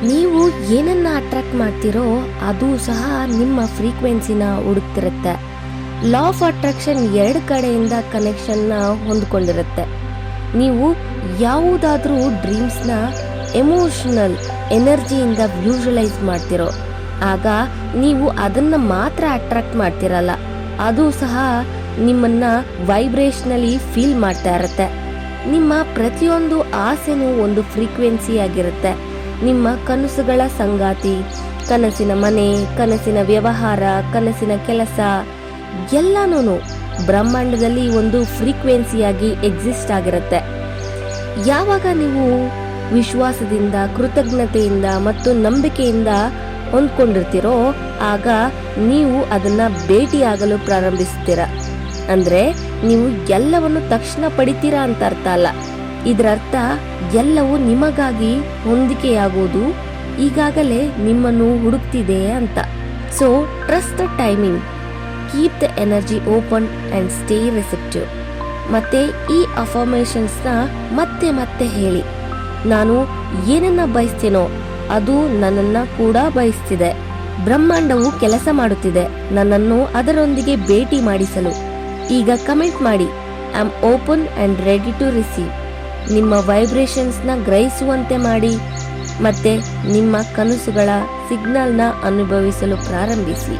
ನೀವು ಏನನ್ನ ಅಟ್ರಾಕ್ಟ್ ಮಾಡ್ತೀರೋ ಅದು ಸಹ ನಿಮ್ಮ ಫ್ರೀಕ್ವೆನ್ಸಿನ ಹುಡುಕ್ತಿರುತ್ತೆ. ಲಾ ಆಫ್ ಅಟ್ರಾಕ್ಷನ್ 2 ಕಡೆಯಿಂದ ಕನೆಕ್ಷನ್ನ ಹೊಂದ್ಕೊಂಡಿರುತ್ತೆ. ನೀವು ಯಾವುದಾದ್ರೂ ಡ್ರೀಮ್ಸ್ನ ಎಮೋಷನಲ್ ಎನರ್ಜಿಯಿಂದ ವಿಜುವಲೈಸ್ ಮಾಡ್ತಿರೋ ಆಗ ನೀವು ಅದನ್ನ ಮಾತ್ರ ಅಟ್ರಾಕ್ಟ್ ಮಾಡ್ತಿರಲ್ಲ, ಅದು ಸಹ ನಿಮ್ಮನ್ನ ವೈಬ್ರೇಷನಲಿ ಫೀಲ್ ಮಾಡ್ತಾ ಇರುತ್ತೆ. ನಿಮ್ಮ ಪ್ರತಿಯೊಂದು ಆಸೆನೂ ಒಂದು ಫ್ರೀಕ್ವೆನ್ಸಿ ಆಗಿರುತ್ತೆ. ನಿಮ್ಮ ಕನಸುಗಳ ಸಂಗಾತಿ, ಕನಸಿನ ಮನೆ, ಕನಸಿನ ವ್ಯವಹಾರ, ಕನಸಿನ ಕೆಲಸ ಎಲ್ಲನೂ ಬ್ರಹ್ಮಾಂಡದಲ್ಲಿ ಒಂದು ಫ್ರೀಕ್ವೆನ್ಸಿಯಾಗಿ ಎಕ್ಸಿಸ್ಟ್ ಆಗಿರುತ್ತೆ. ಯಾವಾಗ ನೀವು ವಿಶ್ವಾಸದಿಂದ, ಕೃತಜ್ಞತೆಯಿಂದ ಮತ್ತು ನಂಬಿಕೆಯಿಂದ ಹೊಂದ್ಕೊಂಡಿರ್ತೀರೋ ಆಗ ನೀವು ಅದನ್ನ ಭೇಟಿಯಾಗಲು ಪ್ರಾರಂಭಿಸ್ತೀರ. ಅಂದ್ರೆ ನೀವು ಎಲ್ಲವನ್ನು ತಕ್ಷಣ ಪಡಿತೀರಾ ಅಂತ ಅರ್ಥ ಅಲ್ಲ. ಇದರರ್ಥ ಎಲ್ಲವೂ ನಿಮಗಾಗಿ ಹೊಂದಿಕೆಯಾಗುವುದು ಈಗಾಗಲೇ ನಿಮ್ಮನ್ನು ಹುಡುಕ್ತಿದೆ ಅಂತ. So trust the timing, keep the energy open and stay receptive. ಮತ್ತೆ ಈ ಅಫರ್ಮೇಷನ್ಸ್ನ ಮತ್ತೆ ಮತ್ತೆ ಹೇಳಿ. ನಾನು ಏನನ್ನ ಬಯಸ್ತೀನೋ ಅದು ನನ್ನನ್ನ ಕೂಡ ಬಯಸ್ತಿದೆ. ಬ್ರಹ್ಮಾಂಡವು ಕೆಲಸ ಮಾಡುತ್ತಿದೆ ನನ್ನನ್ನು ಅದರೊಂದಿಗೆ ಭೇಟಿ ಮಾಡಿಸಲು. ಈಗ ಕಮೆಂಟ್ ಮಾಡಿ, I am open and ready to receive. ನಿಮ್ಮ ವೈಬ್ರೇಷನ್ಸ್ನ ಗ್ರಹಿಸುವಂತೆ ಮಾಡಿ ಮತ್ತೆ ನಿಮ್ಮ ಕನಸುಗಳ ಸಿಗ್ನಲ್ನ ಅನುಭವಿಸಲು ಪ್ರಾರಂಭಿಸಿ.